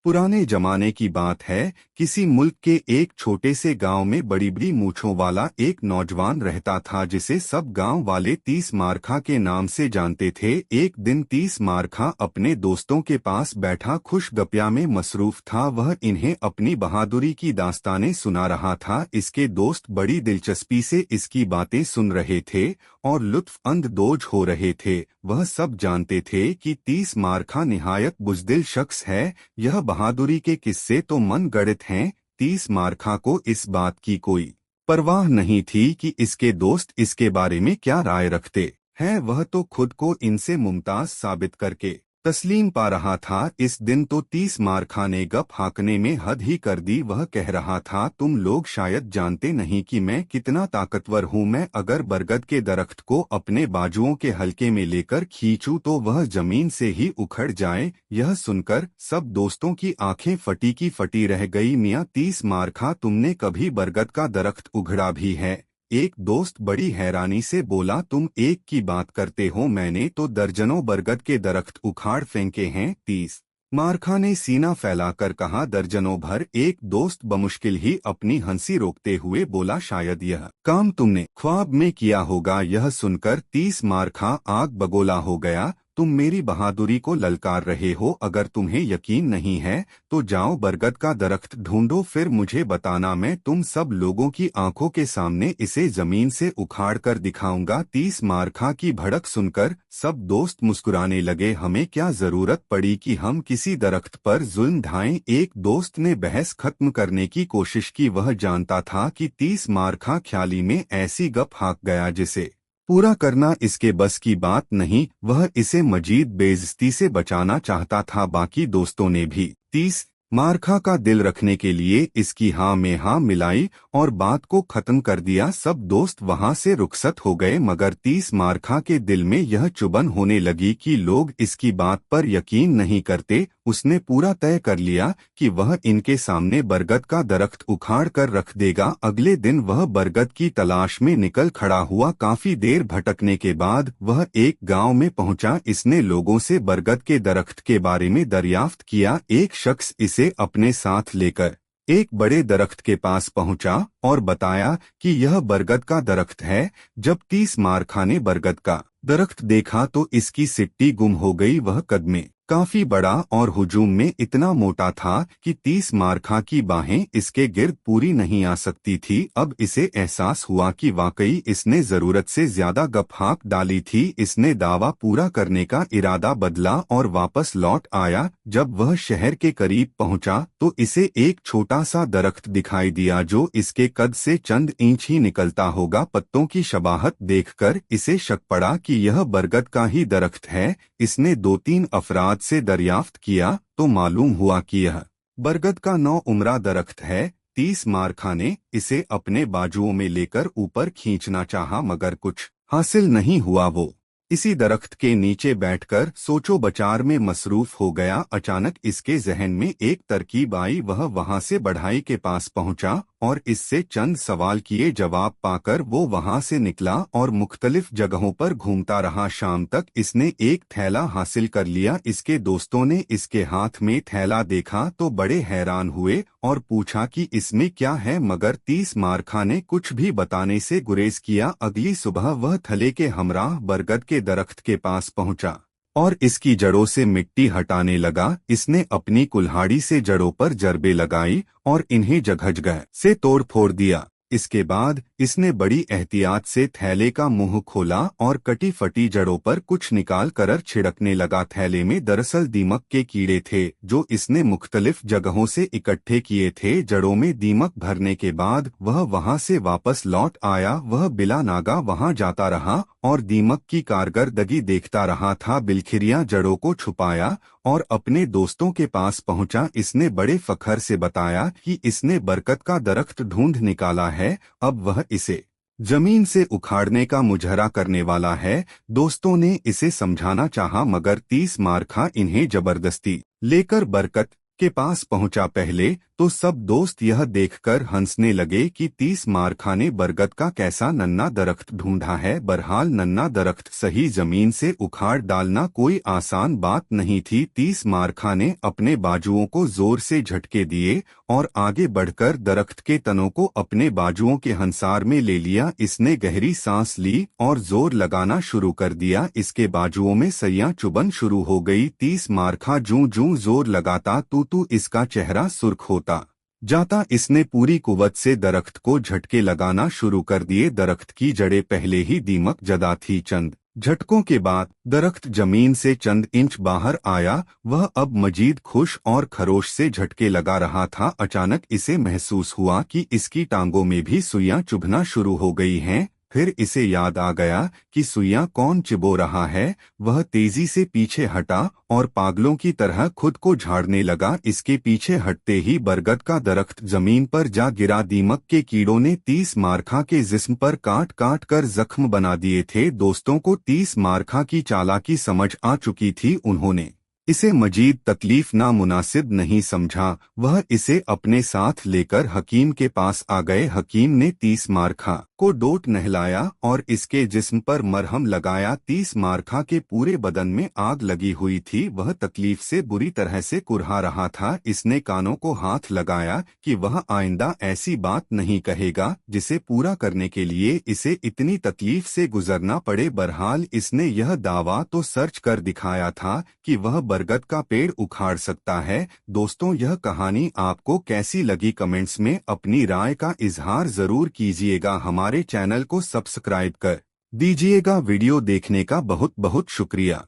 पुराने जमाने की बात है। किसी मुल्क के एक छोटे से गांव में बड़ी बड़ी मूंछों वाला एक नौजवान रहता था, जिसे सब गांव वाले 30 मारखा के नाम से जानते थे। एक दिन 30 मारखा अपने दोस्तों के पास बैठा खुश गप्या में मसरूफ था। वह इन्हें अपनी बहादुरी की दास्तानें सुना रहा था। इसके दोस्त बड़ी दिलचस्पी से इसकी बातें सुन रहे थे और लुत्फ अंदोज हो रहे थे। वह सब जानते थे कि 30 मारखा निहायत बुज़दिल शख्स है। यह बहादुरी के किस्से तो मन गढ़ित हैं। 30 मारखा को इस बात की कोई परवाह नहीं थी कि इसके दोस्त इसके बारे में क्या राय रखते हैं। वह तो खुद को इनसे मुमताज साबित करके तस्लीम पा रहा था। इस दिन तो 30 मारखा ने गप हाँकने में हद ही कर दी। वह कह रहा था, तुम लोग शायद जानते नहीं कि मैं कितना ताकतवर हूँ। मैं अगर बरगद के दरख्त को अपने बाजुओं के हल्के में लेकर खींचूं तो वह जमीन से ही उखड़ जाए। यह सुनकर सब दोस्तों की आंखें फटी की फटी रह गई। मियाँ 30 मारखा, तुमने कभी बरगद का दरख्त उघड़ा भी है? एक दोस्त बड़ी हैरानी से बोला, तुम एक की बात करते हो, मैंने तो दर्जनों बरगद के दरख्त उखाड़ फेंके हैं। 30 मारखा ने सीना फैलाकर कहा, दर्जनों भर? एक दोस्त बमुश्किल ही अपनी हंसी रोकते हुए बोला, शायद यह काम तुमने ख्वाब में किया होगा। यह सुनकर 30 मारखा आग बगोला हो गया। तुम मेरी बहादुरी को ललकार रहे हो। अगर तुम्हें यकीन नहीं है तो जाओ बरगद का दरख्त ढूंढो, फिर मुझे बताना। मैं तुम सब लोगों की आंखों के सामने इसे जमीन से उखाड़ कर दिखाऊंगा। 30 मारखा की भड़क सुनकर सब दोस्त मुस्कुराने लगे। हमें क्या जरूरत पड़ी कि हम किसी दरख्त पर जुल्म ढाएं? एक दोस्त ने बहस खत्म करने की कोशिश की। वह जानता था कि 30 मारखा ख्याली में ऐसी गप हाँक गया जिसे पूरा करना इसके बस की बात नहीं। वह इसे मजीद बेइज्जती से बचाना चाहता था। बाकी दोस्तों ने भी 30 मारखा का दिल रखने के लिए इसकी हाँ में हाँ मिलाई और बात को खत्म कर दिया। सब दोस्त वहां से रुखसत हो गए, मगर 30 मारखा के दिल में यह चुभन होने लगी कि लोग इसकी बात पर यकीन नहीं करते। उसने पूरा तय कर लिया कि वह इनके सामने बरगद का दरख्त उखाड़ कर रख देगा। अगले दिन वह बरगद की तलाश में निकल खड़ा हुआ। काफी देर भटकने के बाद वह एक गांव में पहुंचा। इसने लोगों से बरगद के दरख्त के बारे में दरियाफ्त किया। एक शख्स इसे अपने साथ लेकर एक बड़े दरख्त के पास पहुंचा और बताया कि यह बरगद का दरख्त है। जब 30 मारखा ने बरगद का दरख्त देखा तो इसकी सिट्टी गुम हो गई। वह कद में काफी बड़ा और हुजूम में इतना मोटा था कि 30 मारखा की बाहें इसके गिर्द पूरी नहीं आ सकती थी। अब इसे एहसास हुआ कि वाकई इसने जरूरत से ज्यादा गप हाँक डाली थी। इसने दावा पूरा करने का इरादा बदला और वापस लौट आया। जब वह शहर के करीब पहुंचा तो इसे एक छोटा सा दरख्त दिखाई दिया जो इसके कद से चंद इंच ही निकलता होगा। पत्तों की शबाहत देखकर इसे शक पड़ा कि यह बरगद का ही दरख्त है। इसने 2-3 अफराद से दरियाफ्त किया तो मालूम हुआ कि यह बरगद का 9 उम्रा दरख्त है। 30 मारखा ने इसे अपने बाजुओं में लेकर ऊपर खींचना चाहा, मगर कुछ हासिल नहीं हुआ। वो इसी दरख्त के नीचे बैठकर सोचो बचार में मसरूफ हो गया। अचानक इसके जहन में एक तरकीब आई। वह वहां से बढ़ाई के पास पहुंचा और इससे चंद सवाल किए। जवाब पाकर वो वहां से निकला और मुख्तलिफ जगहों पर घूमता रहा। शाम तक इसने एक थैला हासिल कर लिया। इसके दोस्तों ने इसके हाथ में थैला देखा तो बड़े हैरान हुए और पूछा कि इसमें क्या है, मगर 30 मारखा ने कुछ भी बताने से गुरेज किया। अगली सुबह वह थैले के हमराह बरगद के दरख्त के पास पहुंचा और इसकी जड़ों से मिट्टी हटाने लगा। इसने अपनी कुल्हाड़ी से जड़ों पर जरबे लगाई और इन्हें जगह जगह से तोड़ फोड़ दिया। इसके बाद इसने बड़ी एहतियात से थैले का मुंह खोला और कटी फटी जड़ों पर कुछ निकाल कर छिड़कने लगा। थैले में दरअसल दीमक के कीड़े थे जो इसने मुख्तलिफ जगहों से इकट्ठे किए थे। जड़ों में दीमक भरने के बाद वह वहां से वापस लौट आया। वह बिला नागा वहां जाता रहा और दीमक की कारगरदगी देखता रहा था। बिलखिरियां जड़ों को छुपाया और अपने दोस्तों के पास पहुंचा। इसने बड़े फखर से बताया कि इसने बरगद का दरख्त ढूंढ निकाला है। अब वह इसे जमीन से उखाड़ने का मुजहरा करने वाला है। दोस्तों ने इसे समझाना चाहा, मगर 30 मारखा इन्हें जबरदस्ती लेकर बरगद के पास पहुंचा। पहले तो सब दोस्त यह देखकर हंसने लगे कि 30 मारखा ने बरगद का कैसा नन्हा दरख्त ढूंढा है। बहरहाल नन्हा दरख्त सही जमीन से उखाड़ डालना कोई आसान बात नहीं थी। 30 मारखा ने अपने बाजुओं को जोर से झटके दिए और आगे बढ़कर दरख्त के तनों को अपने बाजुओं के हंसार में ले लिया। इसने गहरी सांस ली और जोर लगाना शुरू कर दिया। इसके बाजुओं में सैयां चुभन शुरू हो गई। 30 मारखा जूं जूं जोर लगाता तू इसका चेहरा सुर्ख होता जाता। इसने पूरी कुव्वत से दरख्त को झटके लगाना शुरू कर दिए। दरख्त की जड़ें पहले ही दीमक जदा थी। चंद झटकों के बाद दरख्त जमीन से चंद इंच बाहर आया। वह अब मजीद खुश और खरोश से झटके लगा रहा था। अचानक इसे महसूस हुआ कि इसकी टांगों में भी सुइयां चुभना शुरू हो गई हैं। फिर इसे याद आ गया कि सुइयां कौन चिबो रहा है। वह तेजी से पीछे हटा और पागलों की तरह खुद को झाड़ने लगा। इसके पीछे हटते ही बरगद का दरख्त जमीन पर जा गिरा। दीमक के कीड़ों ने 30 मारखा के जिस्म पर काट काट कर जख्म बना दिए थे। दोस्तों को 30 मारखा की चालाकी समझ आ चुकी थी। उन्होंने इसे मजीद तकलीफ नामुनासिब नहीं समझा। वह इसे अपने साथ लेकर हकीम के पास आ गए। हकीम ने 30 मारखा को डोट नहलाया और इसके जिस्म पर मरहम लगाया। 30 मारखा के पूरे बदन में आग लगी हुई थी। वह तकलीफ से बुरी तरह से कुरहा रहा था। इसने कानों को हाथ लगाया कि वह आइंदा ऐसी बात नहीं कहेगा जिसे पूरा करने के लिए इसे इतनी तकलीफ से गुजरना पड़े। बहरहाल इसने यह दावा तो सर्च कर दिखाया था कि वह बरगद का पेड़ उखाड़ सकता है। दोस्तों, यह कहानी आपको कैसी लगी कमेंट्स में अपनी राय का इजहार जरूर कीजिएगा। हमारे चैनल को सब्सक्राइब कर दीजिएगा। वीडियो देखने का बहुत बहुत शुक्रिया।